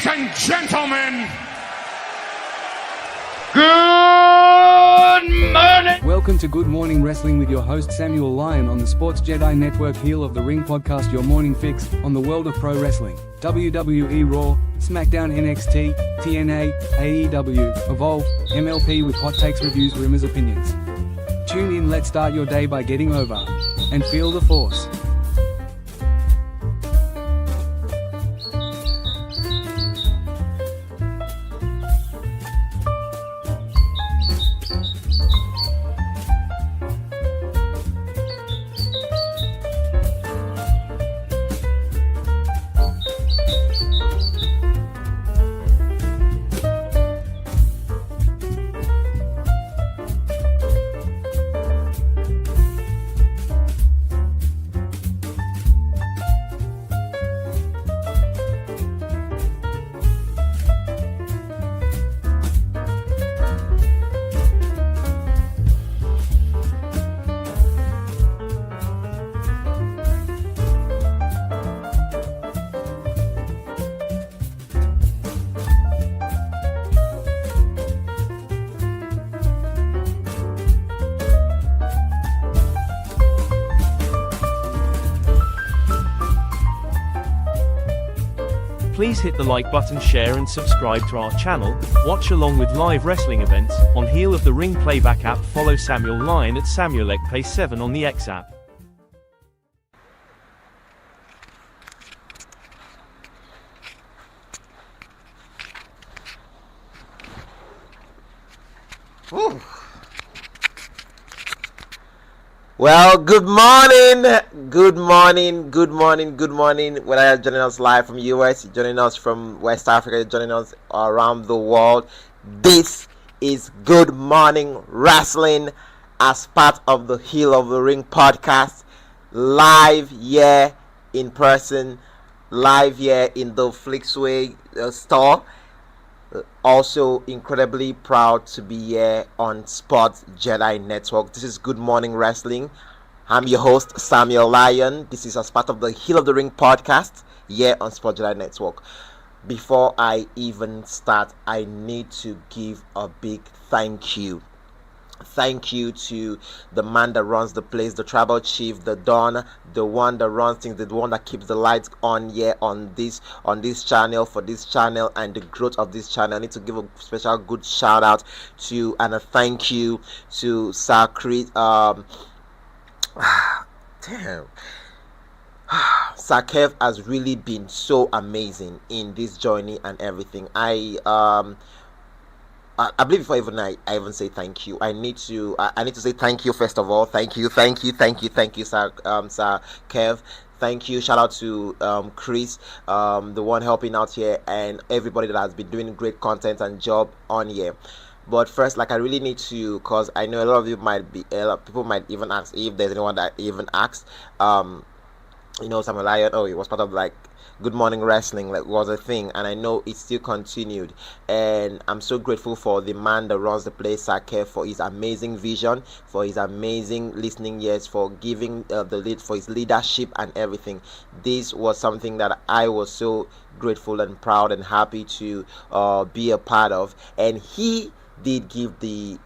Ladies and gentlemen, good morning! Welcome to Good Morning Wrestling with your host Samuel Lyon on the Sports Jedi Network Heel of the Ring podcast, your morning fix on the world of pro wrestling. WWE Raw, SmackDown, NXT, TNA, AEW, Evolve, MLP with hot takes, reviews, rumors, opinions. Tune in, let's start your day by getting over and feel the force. Please hit the like button, share and subscribe to our channel. Watch along with live wrestling events on Heel of the Ring playback app. Follow Samuel Lyon at SamuelEkPay7 on the X app. Ooh. Well, good morning, whether you're joining us live from US, you're joining us from West Africa, you're joining us around the world. This is Good Morning Wrestling as part of the Heel of the Ring podcast, live here in person, live here in the Flixway store. Also incredibly proud to be here on Sports Jedi Network. This is Good Morning Wrestling. I'm your host Samuel Lyon. This is as part of the Heel of the Ring podcast here on Sports Jedi Network. Before I even start, I need to give a big thank you. Thank you to the man that runs the place, the tribal chief, the Don, the one that runs things, the one that keeps the lights on here on this channel, for this channel and the growth of this channel. I need to give a special good shout out to and a thank you to Sir Chris. Sir Kev has really been so amazing in this journey and everything. I believe before I even say thank you, I need to say thank you first of all. Thank you, Sir Kev. Thank you. Shout out to Chris, the one helping out here, and everybody that has been doing great content and job on here. But first, I really need to, because I know a lot of you people might even ask if there's anyone that even asked. Samuel Lyon, it was part of Good Morning Wrestling was a thing, and I know it still continued, and I'm so grateful for the man that runs the place, Sir Kev, for his amazing vision, for his amazing listening ears, for giving the lead, for his leadership and everything. This was something that I was so grateful and proud and happy to be a part of, and he did give the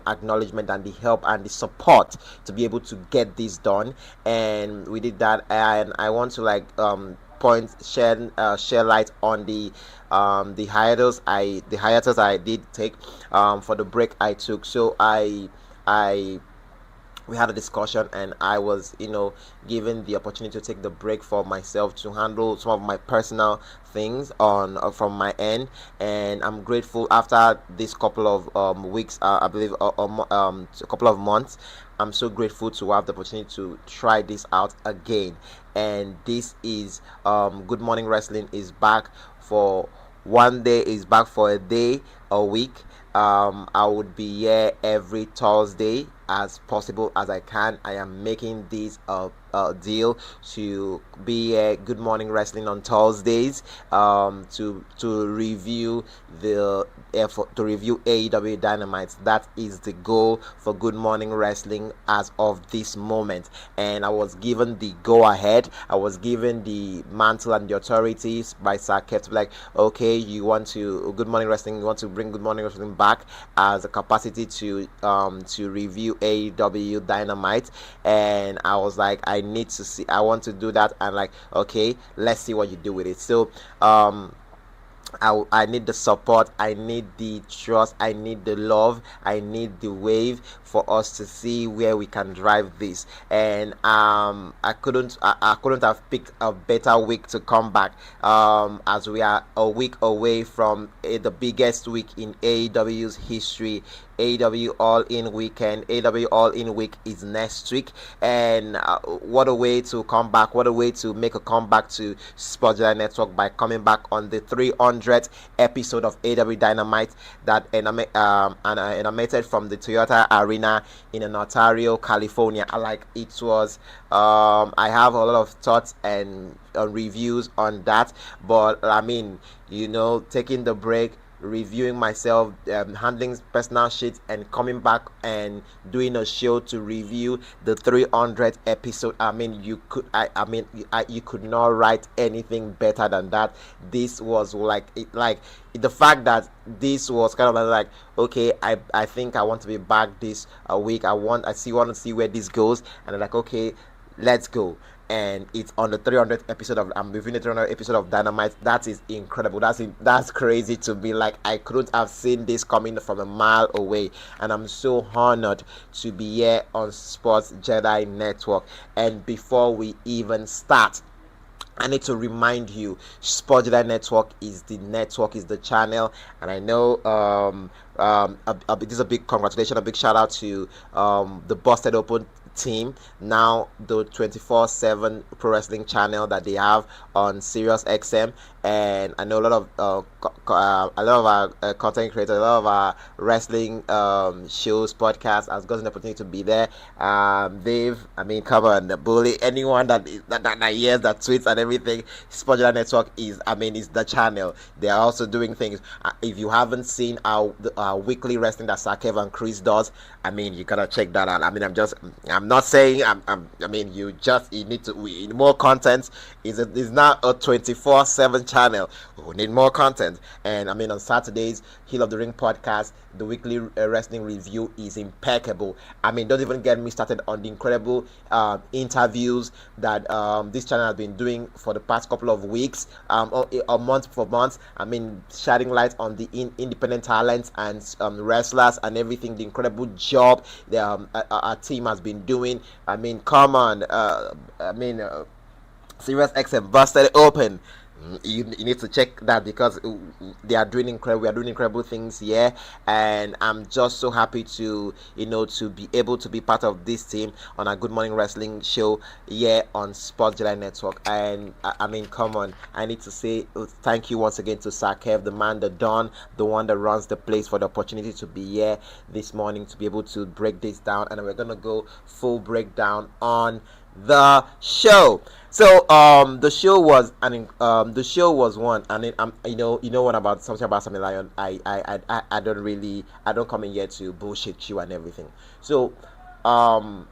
acknowledgement and the help and the support to be able to get this done, and we did that. And I want to share light on the hiatus I did take for the break I took. So we had a discussion, and I was given the opportunity to take the break for myself to handle some of my personal things from my end, and I'm grateful. After this couple of weeks, I believe a couple of months, I'm so grateful to have the opportunity to try this out again. And this is Good Morning Wrestling is back for one day, is back for a day a week. I would be here every Thursday as possible as I can. I am making this a deal to be a Good Morning Wrestling on Thursdays, to review to review AEW Dynamite. That is the goal for Good Morning Wrestling as of this moment. And I was given the go ahead. I was given the mantle and the authorities by Sir Kev to be like, okay, you want to Good Morning Wrestling, you want to bring Good Morning Wrestling back as a capacity to review AEW Dynamite. And I was like, I need to see, I want to do that. And like, okay, let's see what you do with it. So I need the support, I need the trust, I need the love, I need the wave for us to see where we can drive this. And I couldn't have picked a better week to come back, as we are a week away from the biggest week in AEW's history. AEW All In Weekend. AEW All In Week is next week, and what a way to come back! What a way to make a comeback to Sports Jedi Network by coming back on the 300th episode of AEW Dynamite that animated from the Toyota Arena in Ontario, California. It was. I have a lot of thoughts and reviews on that, but I mean, taking the break, reviewing myself, handling personal shit, and coming back and doing a show to review the 300th episode. I mean, you could not write anything better than that. This was the fact that this was kind of like, okay, I think I want to be back this week. I want to see where this goes, and I'm like, okay, let's go. And it's on the 300th episode of I'm reviewing the 300th episode of Dynamite. That is incredible. That's crazy to me. Like, I couldn't have seen this coming from a mile away, and I'm so honored to be here on Sports Jedi Network. And before we even start, I need to remind you, Sports Jedi Network is the channel, and I know this is a big congratulations, a big shout out to the Busted Open team, now the 24/7 pro wrestling channel that they have on Sirius XM. And I know a lot of our content creators, a lot of our wrestling shows, podcasts has gotten the opportunity to be there. Dave, I mean, come on, bully anyone that hears, that tweets and everything. Sports Jedi Network is the channel. They are also doing things. If you haven't seen our weekly wrestling that Sakev and Chris does, I mean, you gotta check that out. I mean, I'm not saying you need to. We need more content. Is not a 24/7 channel. We need more content. And I mean, on Saturdays, Heel of the Ring podcast, the weekly wrestling review is impeccable. I mean, don't even get me started on the incredible interviews that this channel has been doing for the past couple of weeks, or month for months. I mean, shedding light on the independent talents and wrestlers and everything. The incredible job our team has been doing. I mean, come on. Sirius XM Busted Open. You need to check that, because they are doing incredible. We are doing incredible things here, and I'm just so happy to be able to be part of this team on a Good Morning Wrestling show here on Sports Jedi Network. And I mean, come on, I need to say thank you once again to Sakev, the man, the Don, the one that runs the place, for the opportunity to be here this morning to be able to break this down. And we're gonna go full breakdown on the show. So the show was one, and what about Sami Lion. I don't come in here to bullshit you and everything. So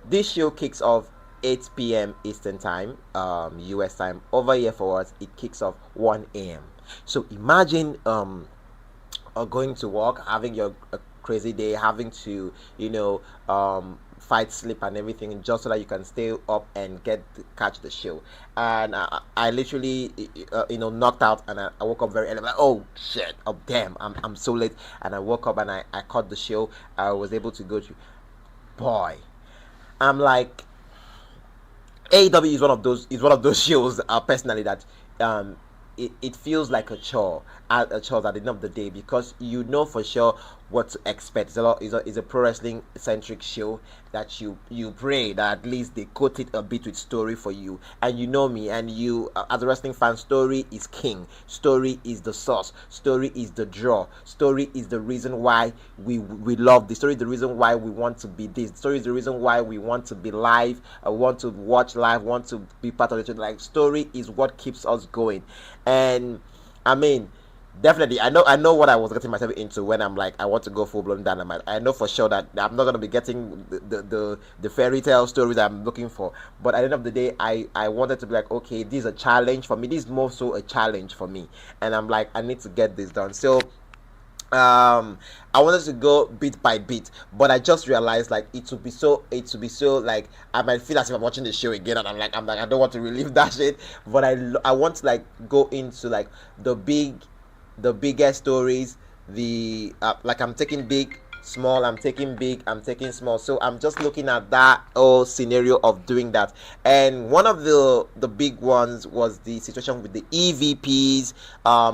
this show kicks off 8 p.m. Eastern time, US time. Over here for us, it kicks off 1 a.m. So imagine going to work, having your crazy day, having to fight sleep and everything, just so that you can stay up and catch the show. And I literally knocked out, and I woke up very early. I'm like, oh shit, oh damn, I'm so late. And I woke up and I caught the show. I was able to go to, boy, I'm like, AEW is one of those shows personally that it feels like a chore at the end of the day, because for sure what to expect. It's a pro wrestling centric show that you pray that at least they coat it a bit with story for you. And you know me, and you as a wrestling fan, story is king. Story is the source. Story is the draw. Story is the reason why we love the story. Is the reason why we want to be this. Story is the reason why we want to be live. Want to watch live. Want to be part of it. Like, story is what keeps us going. And I mean, definitely, I know what I was getting myself into when I'm like, I want to go full blown Dynamite. I know for sure that I'm not gonna be getting the fairy tale story that I'm looking for. But at the end of the day, I wanted to be like, okay, this is a challenge for me. This is more so a challenge for me, and I'm like, I need to get this done. So I wanted to go bit by bit, but I just realized like it would be so like I might feel as if I'm watching the show again, and I'm like I don't want to relive that shit, but I want to like go into like the biggest stories, the like I'm taking big, small, I'm taking big, I'm taking small. So I'm just looking at that whole scenario of doing that. And one of the big ones was the situation with the EVPs,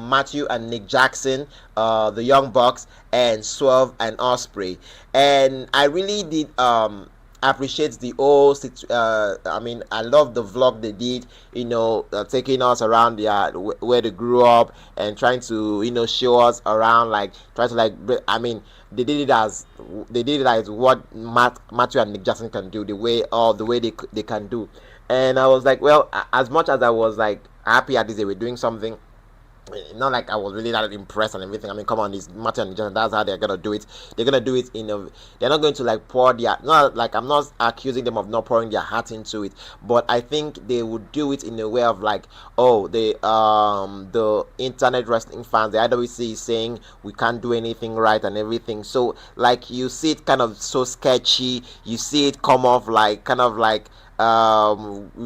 Matthew and Nick Jackson, the Young Bucks, and Swerve and Ospreay. And I really did appreciate the whole I mean, I love the vlog they did, taking us around where they grew up and trying to show us around, like trying to like, I mean, they did it as what Matthew and Nick Jackson can do, the way they can do. And I was like, well, as much as I was like happy at this they were doing something, not like I was really that impressed and everything. I mean, come on, it's Martin and John. That's how they're gonna do it. They're gonna do it they're not going to like pour their, not like, I'm not accusing them of not pouring their heart into it, but I think they would do it in a way of like, oh, the internet wrestling fans, the IWC is saying we can't do anything right and everything. So like you see it kind of so sketchy. You see it come off like kind of like, we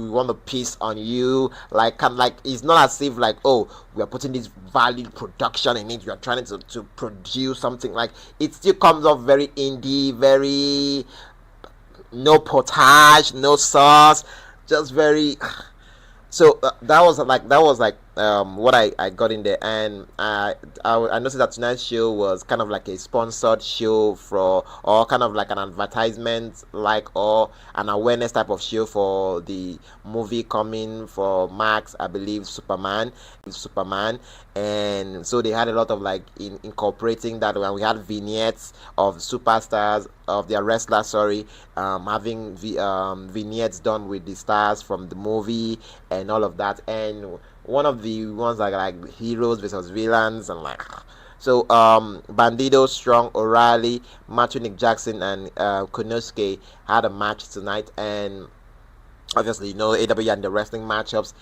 want to piss on you, like it's not as if like, oh, we are putting this value production in it, we are trying to produce something. Like, it still comes off very indie, very no potage, no sauce, just very. So that was like what I got in there. And I noticed that tonight's show was kind of like a sponsored show or kind of like an advertisement, like, or an awareness type of show for the movie coming for Max, I believe, Superman. And so they had a lot of like incorporating that, when we had vignettes of superstars, of their wrestlers, having vignettes done with the stars from the movie and all of that. And one of the ones like heroes versus villains, and like, so Bandido, Strong, O'Reilly, Matthew, Nick Jackson, and Konosuke had a match tonight. And obviously, AEW and the wrestling matchups,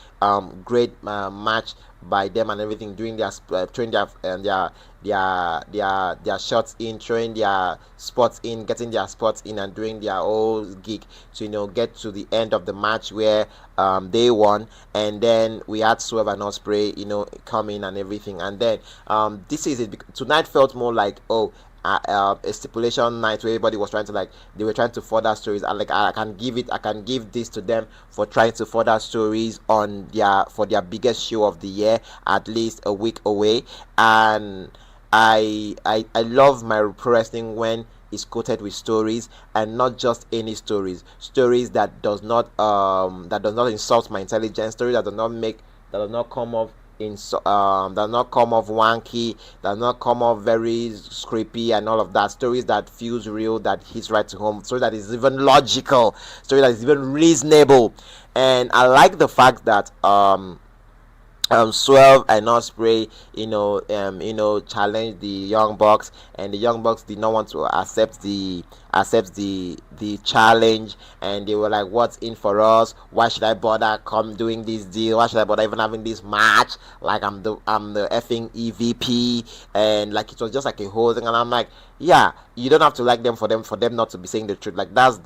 great match by them and everything, doing their throwing their shots in, throwing their spots in, getting their spots in, and doing their whole gig to get to the end of the match where they won. And then we had Swerve and Ospreay come in and everything. And then this is it. Tonight felt more like, a stipulation night where everybody was trying to they were trying to further stories. And like, I can give this to them for trying to further stories for their biggest show of the year, at least a week away. And I love my pro wrestling when it's coated with stories, and not just any stories that does not insult my intelligence, stories that does not come off does not come off wanky, does not come off very creepy and all of that. Stories that feels real, that hits right to home, story that is even logical, story that is even reasonable. And I like the fact that Swerve and Ospreay, challenged the Young Bucks, and the Young Bucks did not want to accept the challenge, and they were like, "What's in for us? Why should I bother doing this deal? Why should I bother even having this match? Like, I'm the effing EVP," and like, it was just like a whole thing. And I'm like, yeah, you don't have to like them for them not to be saying the truth. Like, that's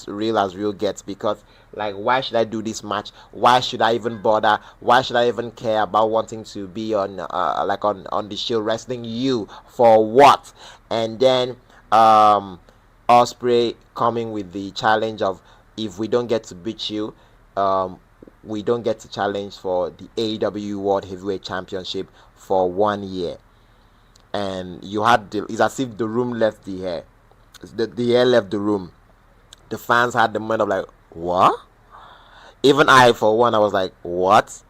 real as real gets, because like, why should I do this match? Why should I even bother? Why should I even care about wanting to be on the show, wrestling you for what? And then Ospreay coming with the challenge of, if we don't get to beat you, we don't get to challenge for the AEW World Heavyweight Championship for 1 year. and you had it's as if the room left the air. The air left the room. The fans had the mind of like, what? Even I, for one, I was like, what?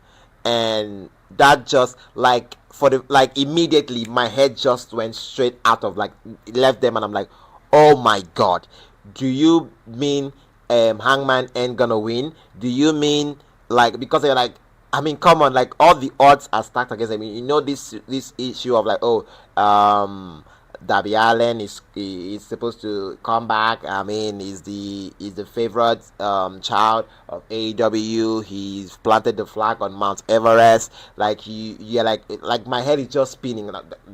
And that just like for the like immediately my head just went straight out of like left them, and I'm like, oh my god, do you mean Hangman ain't gonna win? Do you mean like because they're like, I mean, come on, like all the odds are stacked against them. You know this issue of like, oh, Darby Allin is supposed to come back. I mean, is the favorite child of AEW. He's planted the flag on Mount Everest. Like yeah, like my head is just spinning.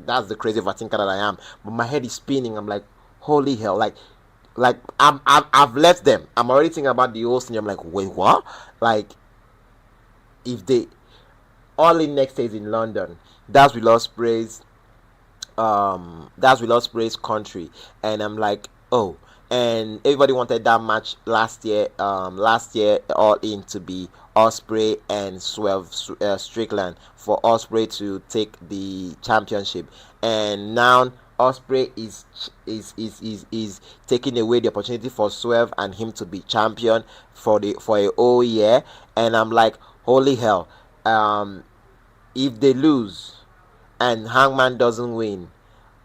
That's the crazy overthinker that I am. But my head is spinning. I'm like, holy hell, like I've left them. I'm already thinking about the whole thing. I'm like, wait, what? Like, if they all in next days in London, that's with Ospreay's country, and I'm like, oh, and everybody wanted that match last year all in to be Ospreay and Swerve Strickland for Ospreay to take the championship, and now Ospreay is taking away the opportunity for Swerve and him to be champion for a whole year, and I'm like, holy hell, if they lose and Hangman doesn't win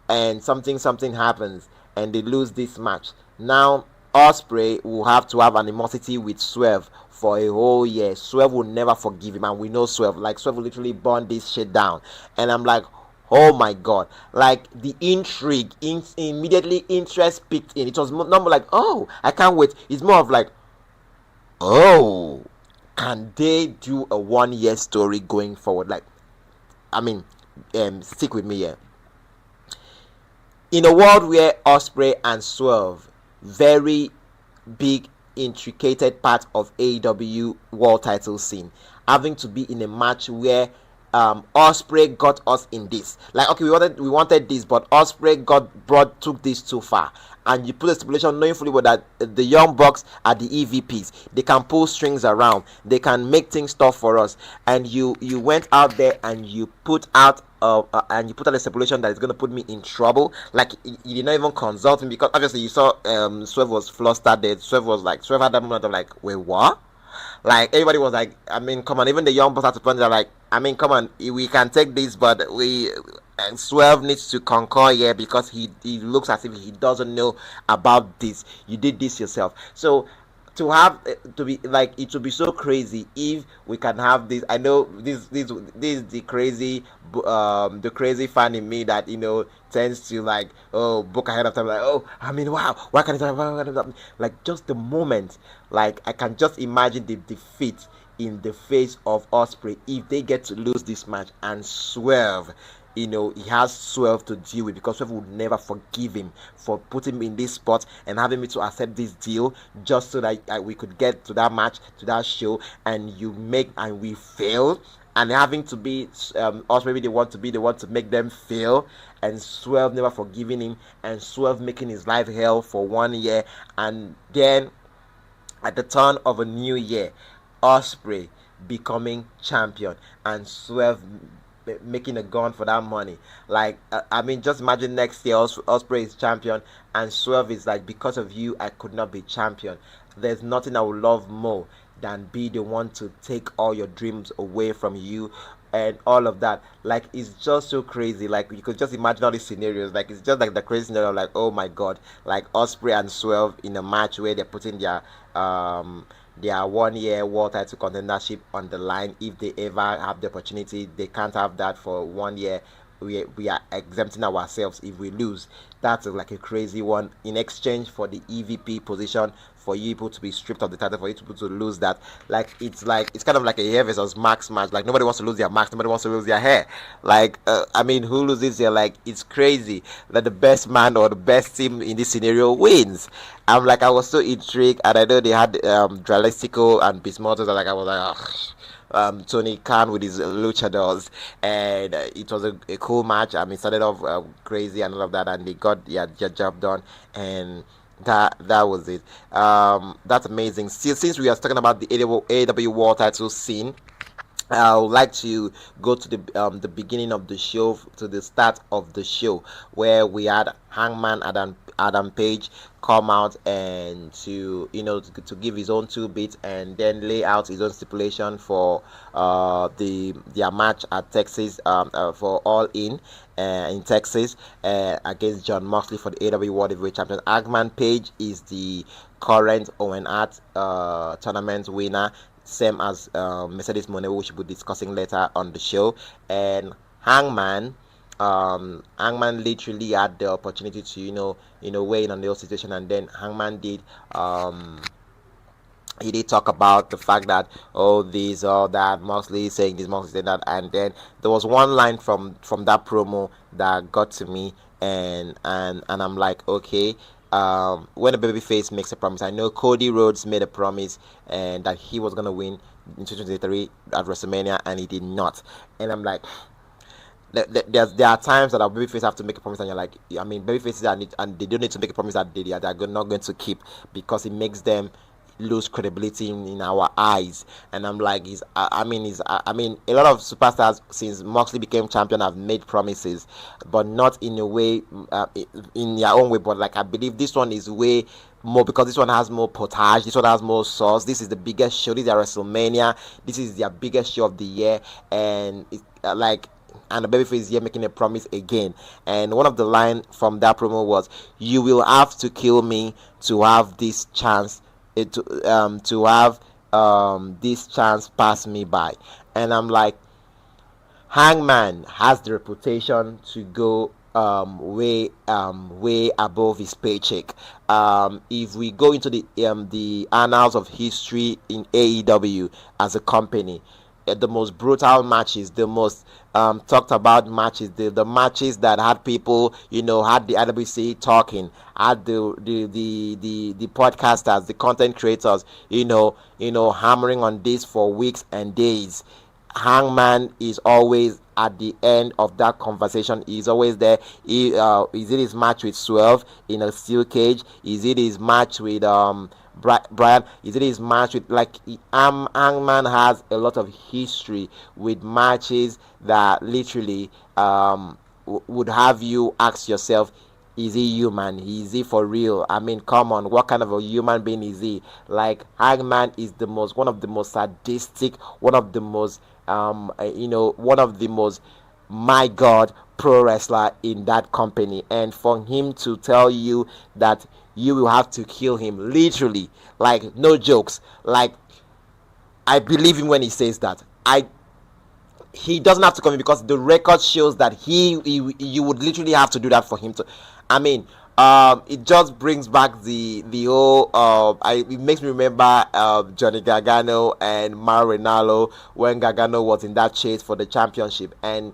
and something happens and they lose this match, now Ospreay will have to have animosity with Swerve for a whole year. Swerve will never forgive him, and we know Swerve will literally burn this shit down. And I'm like, oh my god, like the intrigue immediately interest picked in. It was not more like, oh, I can't wait. It's more of like, oh, can they do a 1 year story going forward? Like, I mean, stick with me here. In a world where Ospreay and Swerve, very big, intricate part of AEW world title scene, having to be in a match where Ospreay got us in this. Like, okay, we wanted this, but Ospreay took this too far. And you put a stipulation knowing fully well that the Young Bucks are the EVPs. They can pull strings around. They can make things tough for us. And you went out there and you put out a stipulation that is going to put me in trouble. Like, you did not even consult me, because obviously you saw Swerve was flustered there. Swerve had that moment of like, wait, what? Like, everybody was like, I mean, come on. Even the Young Bucks had to point out like, I mean, come on, we can take this, but Swerve needs to concur here, because he looks as if he doesn't know about this. You did this yourself. So to have to be like, it would be so crazy if we can have this. I know this is the crazy fan in me that, you know, tends to like, oh, book ahead of time, like, oh, I mean, wow, why can't it happen? Like, just the moment, like, I can just imagine the defeat in the face of Ospreay if they get to lose this match, and Swerve, you know, he has Swerve to deal with, because Swerve would never forgive him for putting him in this spot and having me to accept this deal just so that we could get to that match, to that show, and we failed, and having to be Ospreay they want to make them fail, and Swerve never forgiving him, and Swerve making his life hell for 1 year, and then at the turn of a new year, Ospreay becoming champion and Swerve making a gun for that money. Like, I mean, just imagine next year Ospreay is champion and Swerve is like, because of you I could not be champion. There's nothing I would love more than be the one to take all your dreams away from you and all of that. Like, it's just so crazy. Like, you could just imagine all these scenarios. Like, it's just like the crazy scenario, like, oh my god, like Ospreay and Swerve in a match where they're putting their 1 year world title contendership on the line. If they ever have the opportunity, they can't have that for 1 year. We are exempting ourselves if we lose. That's like a crazy one, in exchange for the EVP position, for you people to be stripped of the title, for you people to lose that. Like, it's kind of like a hair versus Max match. Like, nobody wants to lose their Max, nobody wants to lose their hair. Like, I mean, who loses here? Like, it's crazy that the best man or the best team in this scenario wins. I was so intrigued, and I know they had Dralistico and Bismuth. Like, I was like, ugh. Tony Khan with his luchadors, and it was a cool match. I mean, started off crazy and all of that, and they got their job done, and that was it. That's amazing. Since we are talking about the AEW World Title scene, I would like to go to the beginning of the show, to the start of the show, where we had Hangman Adam Page come out and to to give his own two bits and then lay out his own stipulation for their match at Texas, for All in Texas, against John Moxley for the AEW World Heavyweight Champion. Hangman Page is the current Owen Hart tournament winner, same as Mercedes Moné, which we'll be discussing later on the show. And Hangman literally had the opportunity to weigh in on the whole situation, and then Hangman did he did talk about the fact that, oh, this or that, Moxley saying this, Moxley saying that, and then there was one line from that promo that got to me, and I'm like, okay. When a babyface makes a promise, I know Cody Rhodes made a promise and that he was gonna win in 2023 at WrestleMania, and he did not. And I'm like, there are times that our babyface have to make a promise, and you're like, I mean, babyfaces and they don't need to make a promise that they're not going to keep, because it makes them lose credibility in our eyes. And I'm like, I mean, a lot of superstars since Moxley became champion have made promises, but not in a way, in their own way. But like, I believe this one is way more, because this one has more potage, this one has more sauce. This is the biggest show, this is their WrestleMania, this is their biggest show of the year, and it's and the babyface is here making a promise again. And one of the line from that promo was, "You will have to kill me to have this chance, to have this chance pass me by." And I'm like, Hangman has the reputation to go way above his paycheck. If we go into the annals of history in AEW as a company, the most brutal matches, the most talked about matches, the matches that had people, had the IWC talking, had the podcasters, the content creators, hammering on this for weeks and days. Hangman is always at the end of that conversation. He's always there. Is it his match with Swerve in a steel cage? Is it his match with Brian? Is it his match with, like, Hangman has a lot of history with matches that literally would have you ask yourself, is he human? Is he for real? I mean, come on, what kind of a human being is he? Like, Hangman is one of the most sadistic, one of the most my God, pro wrestler in that company. And for him to tell you that you will have to kill him, literally, like, no jokes, like, I believe him when he says that. He doesn't have to come in, because the record shows that you would literally have to do that for him to. I mean, it just brings back the whole. It makes me remember Johnny Gargano and Mauro Ranallo when Gargano was in that chase for the championship, and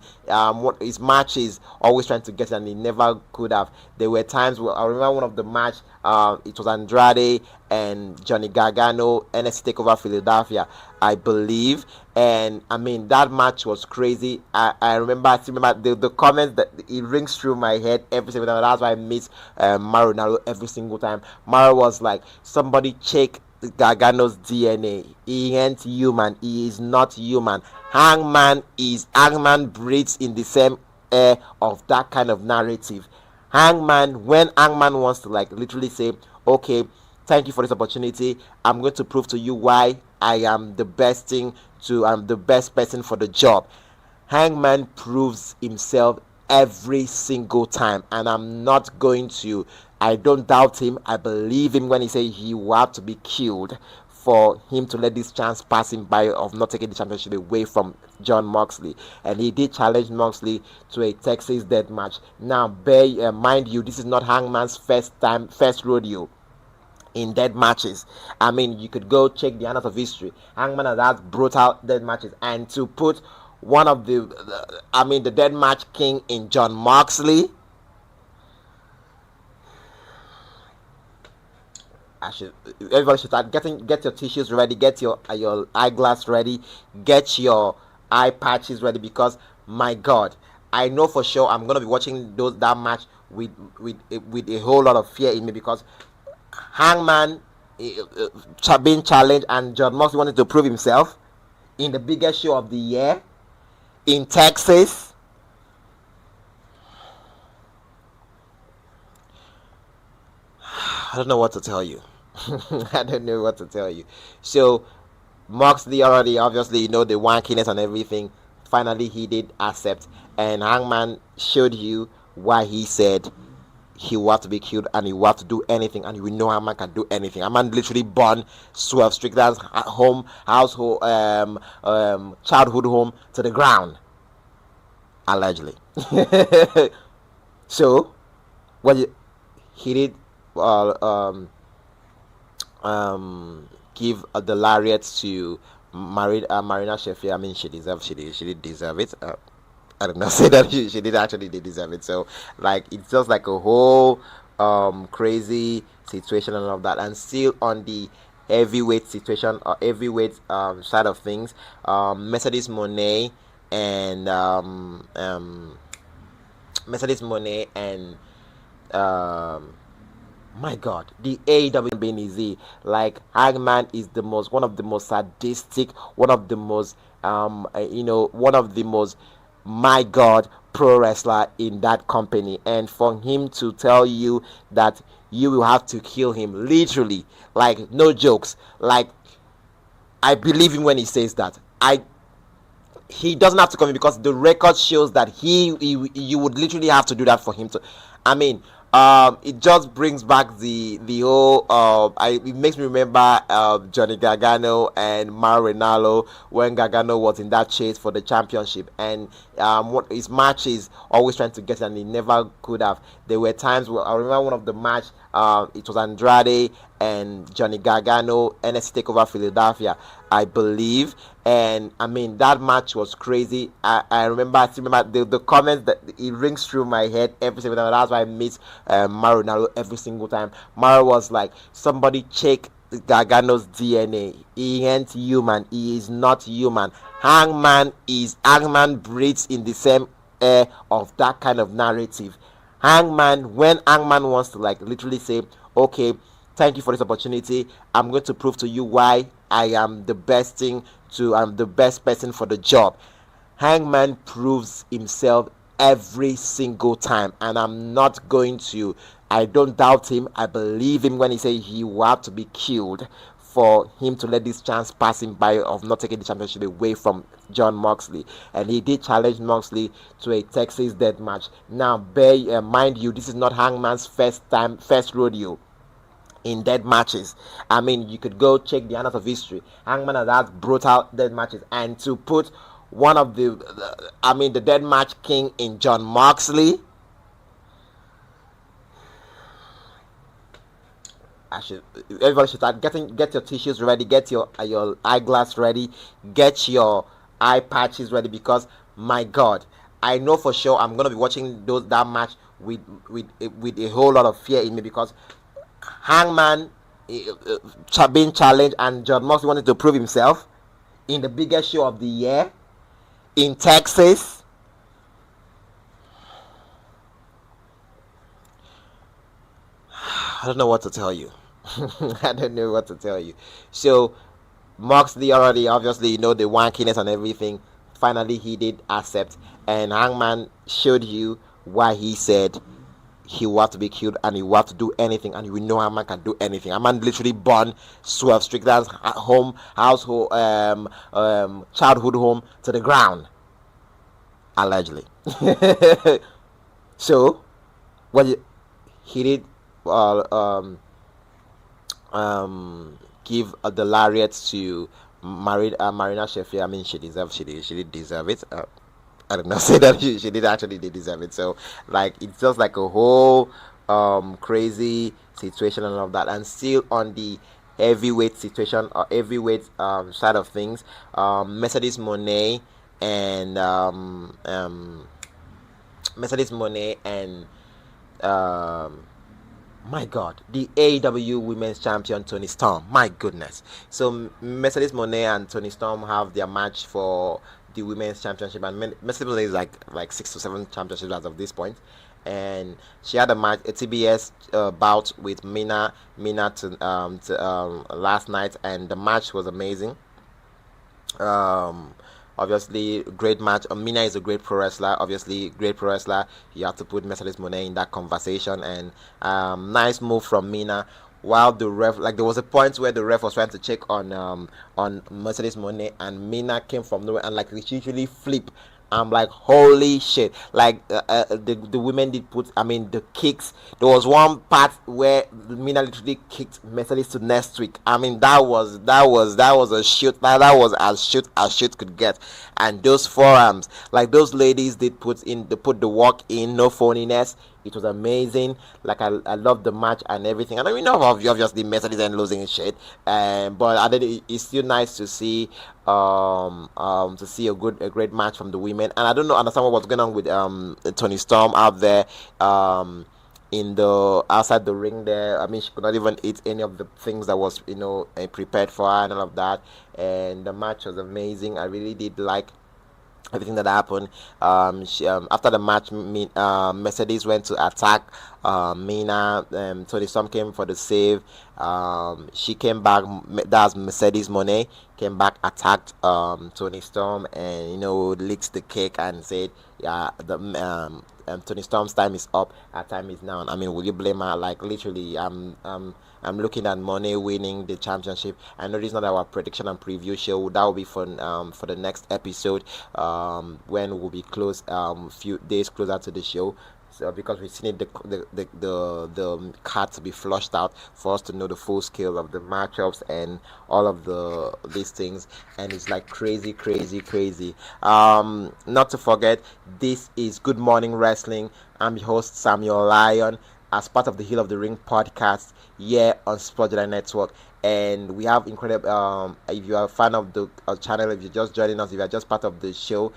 his matches always trying to get it, and he never could have. There were times where I remember one of the match. It was Andrade and Johnny Gargano, NXT Takeover Philadelphia, I believe. And I mean, that match was crazy. I still remember the comments that it rings through my head every single time. That's why I miss Mauro Ranallo every single time. Mauro was like, somebody check Gargano's DNA. He ain't human. He is not human. Hangman breathes in the same air of that kind of narrative. When Hangman wants to, like, literally say, okay, thank you for this opportunity, I'm going to prove to you why I am the best I'm the best person for the job. Hangman proves himself every single time, and I don't doubt him. I believe him when he says he will have to be killed for him to let this chance pass him by of not taking the championship away from John Moxley. And he did challenge Moxley to a Texas death match. Now, mind you, this is not Hangman's first rodeo in dead matches. I mean, you could go check the annals of history. Hangman has had brutal dead matches, and to put one of the dead match king in John Moxley, everybody should start get your tissues ready, get your eyeglass ready, get your eye patches ready, because my God, I know for sure I'm gonna be watching that match with a whole lot of fear in me, because Hangman being challenged and John Moxley wanted to prove himself. in the biggest show of the year in Texas. I don't know what to tell you. I don't know what to tell you. So Moxley already, obviously, the wankiness and everything. Finally, he did accept, and Hangman showed you why he said he will have to be killed and he will have to do anything, and you will know Hangman can do anything. Hangman literally burned Swerve Strickland's childhood home to the ground, allegedly. So, he did give the lariat to Marina Sheffield. I mean, she did deserve it. I don't know, say that she did actually did deserve it. So, like, it's just like a whole crazy situation and all of that. And still on the heavyweight situation or heavyweight side of things, Mercedes Moné and my God, the AEW being easy. Like, Hangman is one of the most sadistic, one of the most my God, pro wrestler in that company. And for him to tell you that you will have to kill him, literally, like, no jokes. Like, I believe him when he says that. He doesn't have to come in, because the record shows that you would literally have to do that for him to. I mean, it just brings back the whole. It makes me remember Johnny Gargano and Mauro Ranallo when Gargano was in that chase for the championship, and his matches always trying to get it, and he never could have. There were times where I remember one of the match. It was Andrade and Johnny Gargano, NXT Takeover Philadelphia, I believe. And I mean, that match was crazy. I still remember the comments that it rings through my head every single time. That's why I miss Mauro Ranallo every single time. Mauro was like, somebody check Gargano's DNA. He ain't human. He is not human. Hangman breathes in the same air of that kind of narrative. When Hangman wants to, like, literally say, okay, thank you for this opportunity, I'm going to prove to you why I am the best I'm the best person for the job. Hangman proves himself every single time, and I don't doubt him. I believe him when he says he will have to be killed for him to let this chance pass him by of not taking the championship away from Jon Moxley. And he did challenge Moxley to a Texas death match. Now, mind you, this is not Hangman's first rodeo in dead matches. I mean, you could go check the annals of history. Hangman has had brutal dead matches, and to put one of the dead match king in Jon Moxley, everybody should start get your tissues ready, get your eyeglass ready, get your eye patches ready, because my God, I know for sure I'm gonna be watching that match with a whole lot of fear in me, because Hangman being challenged, and Jon Moxley wanted to prove himself in the biggest show of the year in Texas. I don't know what to tell you. I don't know what to tell you. So Moxley already, obviously, the wankiness and everything. Finally, he did accept, and Hangman showed you why he said he will have to be killed and he will have to do anything, and you will know Hangman can do anything. Hangman literally burned Swerve Strickland's childhood home to the ground, allegedly. So he did give the lariat to Marina Sheffield. I mean, she did deserve it. I don't know, say that she did actually did deserve it. So, like, it's just like a whole crazy situation and all of that. And still on the heavyweight situation or heavyweight side of things, Mercedes Moné and my God, the AEW Women's Champion Toni Storm. My goodness. So Mercedes Moné and Toni Storm have their match for the Women's Championship, and Mercedes Moné is like 6 to 7 championships as of this point. And she had a TBS bout with Mina last night, and the match was amazing. Um, Obviously, great match. Mina is a great pro wrestler. Obviously, great pro wrestler. You have to put Mercedes Monet in that conversation. And nice move from Mina. While the ref, like there was a point where the ref was trying to check on Mercedes Monet, and Mina came from nowhere and like literally flip. I'm like, holy shit! Like the women did put, I mean, the kicks. There was one part where Mina literally kicked Mercedes to next week. I mean, that was a shoot. That was as shoot could get. And those forearms, like those ladies did put the work in, no phoniness. It was amazing. Like I love the match and everything. And I mean, obviously Mercedes and losing shit. But I think it's still nice to see a great match from the women. And I don't know understand what's going on with Tony Storm out there in the outside the ring there. I mean, she could not even eat any of the things that was prepared for her and all of that. And the match was amazing. I really did like everything that happened. After the match, Mercedes went to attack Mina. Tony Storm came for the save. She came back. That's Mercedes Monet came back, attacked Tony Storm, and licked the cake and said, "Yeah, the Tony Storm's time is up. Her time is now." I mean, will you blame her? Like literally, I'm looking at Monet winning the championship. I know this is not our prediction and preview show. That will be for the next episode, when we'll be close, few days closer to the show. So because we still need the card to be flushed out for us to know the full scale of the matchups and all of these things. And it's like crazy. Not to forget, this is Good Morning Wrestling. I'm your host Samuel Lyon, as part of the Hill of the Ring podcast here on Sports Jedi Network. And we have incredible, if you are a fan of the channel, if you're just joining us, if you're just part of the show,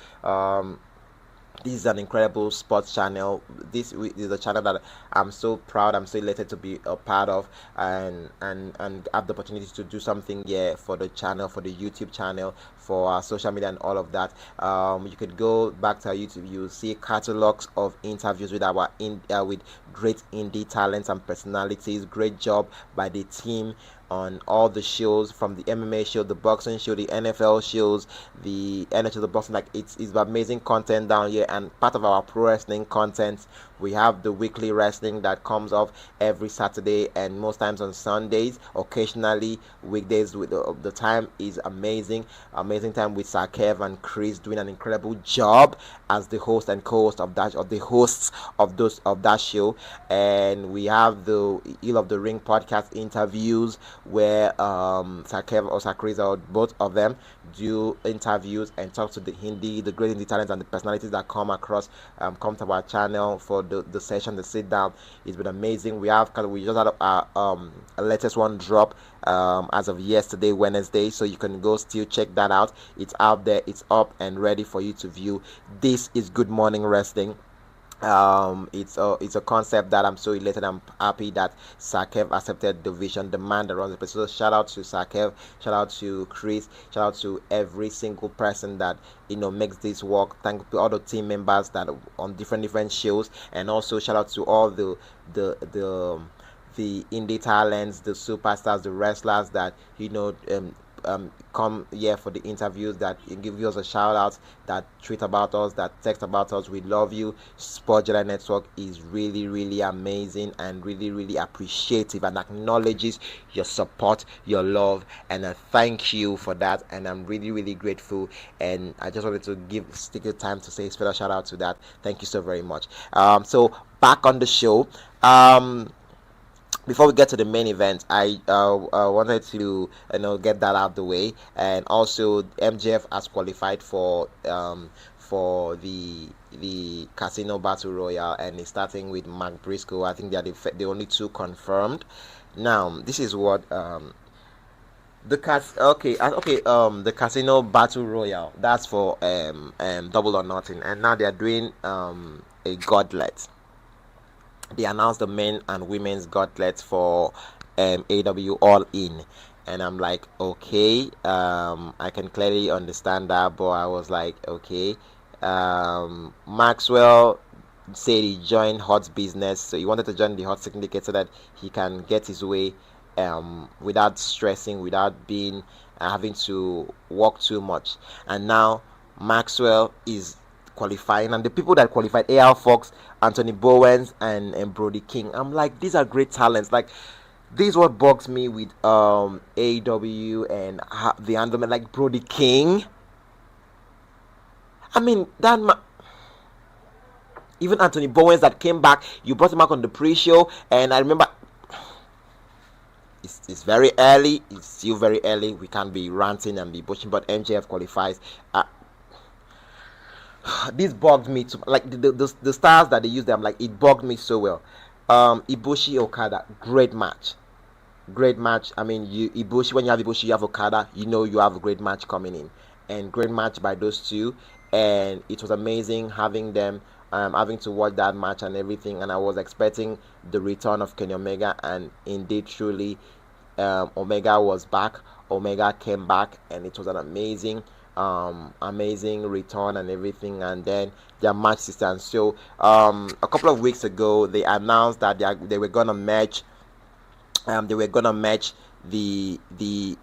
this is an incredible sports channel. This is a channel that I'm so proud, I'm so elated to be a part of, and have the opportunity to do something here for the channel, for the YouTube channel, for our social media and all of that. You could go back to our YouTube. You'll see catalogs of interviews with with great indie talents and personalities. Great job by the team on all the shows, from the MMA show, the boxing show, the NFL shows, the NHL, the boxing. Like it's amazing content down here. And part of our pro wrestling content, we have the weekly wrestling that comes off every Saturday and most times on Sundays, occasionally weekdays. With the time is amazing time with Sakev and Chris doing an incredible job as the host and co-host of the hosts of that show. And we have the Hill of the Ring podcast interviews, where Sakev or Sakriz, or both of them, do interviews and talk to the great Hindi talents and the personalities that come to our channel for the session, the sit down. It's been amazing. We just had a latest one drop as of yesterday, Wednesday, so you can go still check that out. It's out there, it's up and ready for you to view. This is Good Morning Wrestling. It's a concept that I'm so elated. I'm happy that Sakev accepted the vision, the man that runs the place. So shout out to Sakev, shout out to Chris, shout out to every single person that makes this work. Thank you to all the team members that are on different shows, and also shout out to all the indie talents, the superstars, the wrestlers that come here for the interviews, that give us a shout out, that tweet about us, that text about us. We love you. Sports Jedi Network is really amazing and really appreciative and acknowledges your support, your love, and I thank you for that. And I'm really grateful. And I just wanted to stick the time to say a special shout out to that. Thank you so very much. So back on the show. Before we get to the main event, I wanted to get that out of the way. And also, MJF has qualified for the Casino Battle Royale, and it's starting with Mark Briscoe. I think they are the only two confirmed. Now, this is what the Casino Battle Royale, that's for Double or Nothing, and now they are doing a gauntlet. They announced the men and women's gauntlet for AEW All In, and I'm like, okay, I can clearly understand that, but I was like, okay. Maxwell said he joined Hot's business, so he wanted to join the Hot Syndicate so that he can get his way without stressing, without being having to work too much. And now Maxwell is qualifying, and the people that qualified, AR Fox, Anthony Bowens, and Brody King, I'm like, these are great talents. Like, this is what bugs me with AEW and the Underman, like Brody King. I mean, even Anthony Bowens that came back, you brought him back on the pre-show, and I remember it's very early. It's still very early. We can't be ranting and be pushing, but MJF qualifies. This bugged me too. Like the stars that they use them, like it bugged me so well. Ibushi Okada, great match. Great match. I mean, Ibushi, when you have Ibushi, you have Okada, you know you have a great match coming in. And great match by those two. And it was amazing having them, having to watch that match and everything. And I was expecting the return of Kenny Omega, and indeed, truly, Omega was back. Omega came back, and it was an amazing return and everything. And then their match system. So a couple of weeks ago, they announced that they were gonna match. They were gonna match the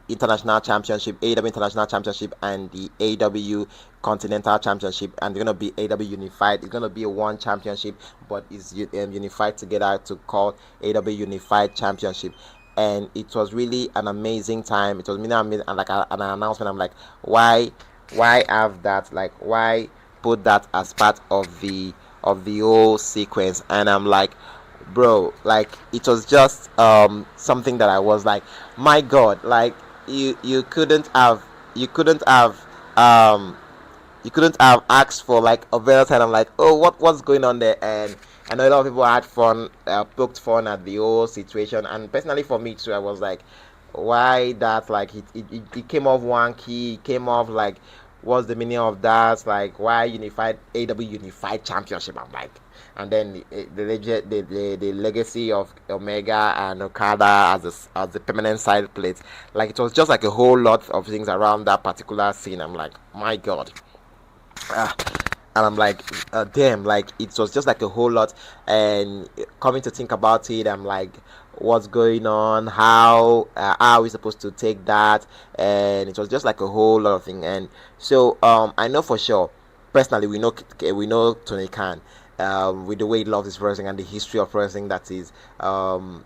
International Championship, AEW International Championship, and the AEW Continental Championship, and they're gonna be AEW Unified. It's gonna be a one championship, but it's unified together to call AEW Unified Championship. And it was really an amazing time. It was really amazing, and like an announcement. I'm like, why have that? Like, why put that as part of the whole sequence? And I'm like, bro, like, it was just something that I was like, my God, like, you couldn't have asked for like a better time. I'm like, oh, what's going on there? And I know a lot of people had fun, poked fun at the whole situation, and personally for me too, I was like, why that? Like, it came off wonky. It came off like, what's the meaning of that? Like, why unified AEW Unified Championship? I'm like, and then the legacy of Omega and Okada as the permanent side plates. Like, it was just like a whole lot of things around that particular scene. I'm like, my God. And I'm like, damn, like, it was just like a whole lot. And coming to think about it, I'm like, what's going on? How are we supposed to take that? And it was just like a whole lot of things. And so I know for sure, personally, we know Tony Khan. With the way he loves his wrestling and the history of wrestling, that is,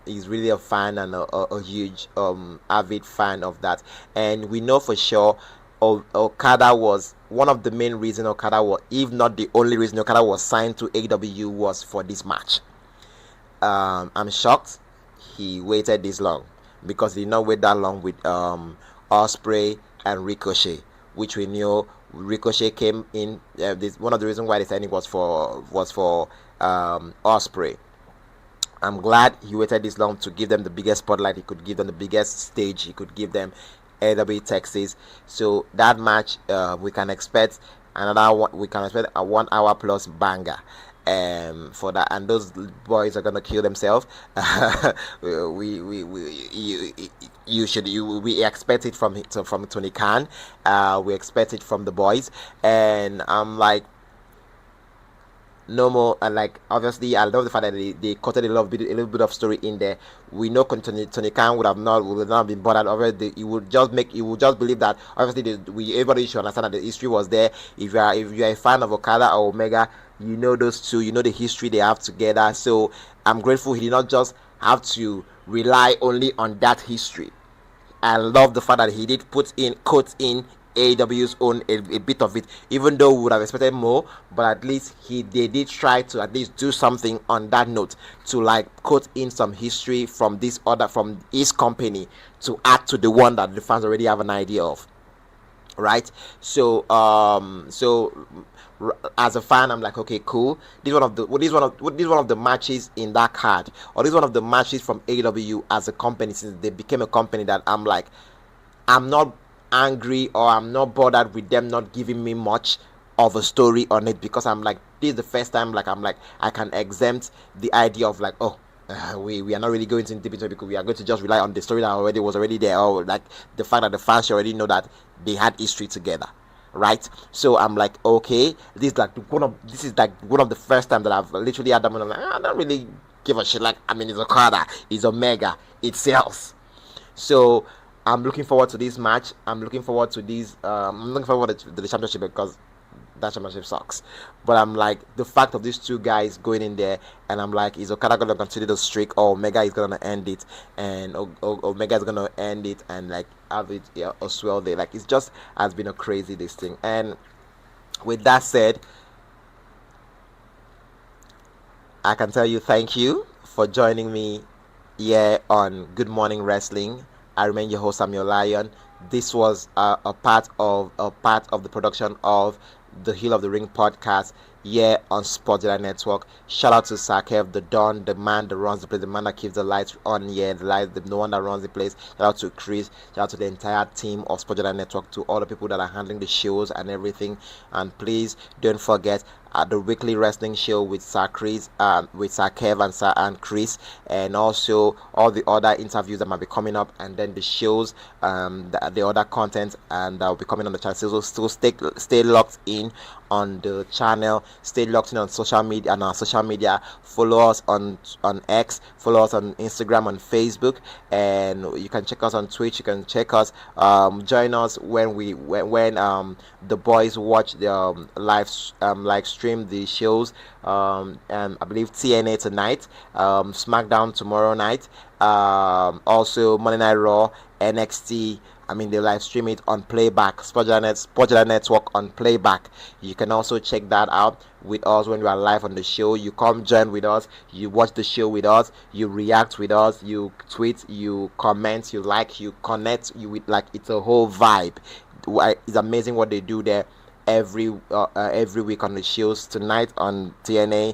he's really a fan and a huge avid fan of that. And we know for sure Okada was one of the main reasons Okada was, if not the only reason Okada was signed to AEW, was for this match. I'm shocked he waited this long, because he did not wait that long with Ospreay and Ricochet, which we knew Ricochet came in. One of the reasons why they signed it was for Ospreay. I'm glad he waited this long to give them the biggest spotlight he could give them, the biggest stage he could give them, AEW Texas. So that match, we can expect another one. We can expect a 1 hour plus banger for that, and those boys are gonna kill themselves. We expect it from Tony Khan. We expect it from the boys, and I'm like, no more. And like, obviously, I love the fact that they cutted a little bit of story in there. We know Tony Khan would not been bothered. Already, he would just believe that. Obviously, everybody should understand that the history was there. If you are a fan of Okada or Omega, you know those two. You know the history they have together. So I'm grateful he did not just have to rely only on that history. I love the fact that he did put in AEW's own a bit of it, even though we would have expected more, but at least they did try to at least do something on that note, to like quote in some history from his company, to add to the one that the fans already have an idea of, right? So as a fan, I'm like, okay, cool. This is one of the matches in that card, or this is one of the matches from AEW as a company, since they became a company, that I'm like, I'm not angry or I'm not bothered with them not giving me much of a story on it, because I'm like, this is the first time I can exempt the idea of like, we are not really going to deep into it, because we are going to just rely on the story that was already there, or like the fact that the fans already know that they had history together, right? So I'm like, okay, this is like one of the first time that I've literally had them, and I'm like, I don't really give a shit. Like, I mean, it's Okada, it's Omega, it sells. So I'm looking forward to this match. I'm looking forward to these. I'm looking forward to the championship because that championship sucks. But I'm like, the fact of these two guys going in there, and I'm like, is Okada gonna continue the streak, or Omega is gonna end it, and Omega is gonna end it and like have it, yeah, a swell day. Like, it's just has been a crazy this thing. And with that said, I can tell you thank you for joining me here on Good Morning Wrestling. I remain your host, Samuel Lyon. This was a part of the production of the Hill of the Ring podcast here on Sports Jedi Network. Shout out to Sakev, the Don, the man that runs the place, the man that keeps the lights on here, the one that runs the place. Shout out to Chris. Shout out to the entire team of Sports Jedi Network, to all the people that are handling the shows and everything. And please don't forget the weekly wrestling show with Kev and Chris, and also all the other interviews that might be coming up, and then the shows, the other content, and that will be coming on the channel. So stay locked in on the channel, stay locked in on social media, and our social media. Follow us on X, follow us on Instagram, on Facebook, and you can check us on Twitch. You can check us, join us when the boys watch the live stream the shows, and I believe TNA tonight, SmackDown tomorrow night, also Monday Night Raw, NXT. I mean, they live stream it on playback, Sports Jedi Network on playback. You can also check that out with us when we are live on the show. You come join with us, you watch the show with us, you react with us, you tweet, you comment, you like, you connect, you with, like, it's a whole vibe. It's amazing what they do there every week on the shows. Tonight on TNA,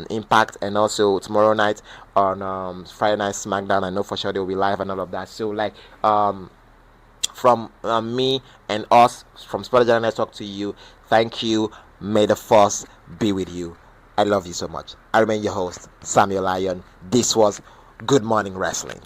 Impact, and also tomorrow night on Friday Night SmackDown. I know for sure they'll be live and all of that. So like, from me and us from Sports Jedi Network to you, thank you. May the force be with you. I love you so much. I remain your host, Samuel Lyon. This was Good Morning Wrestling.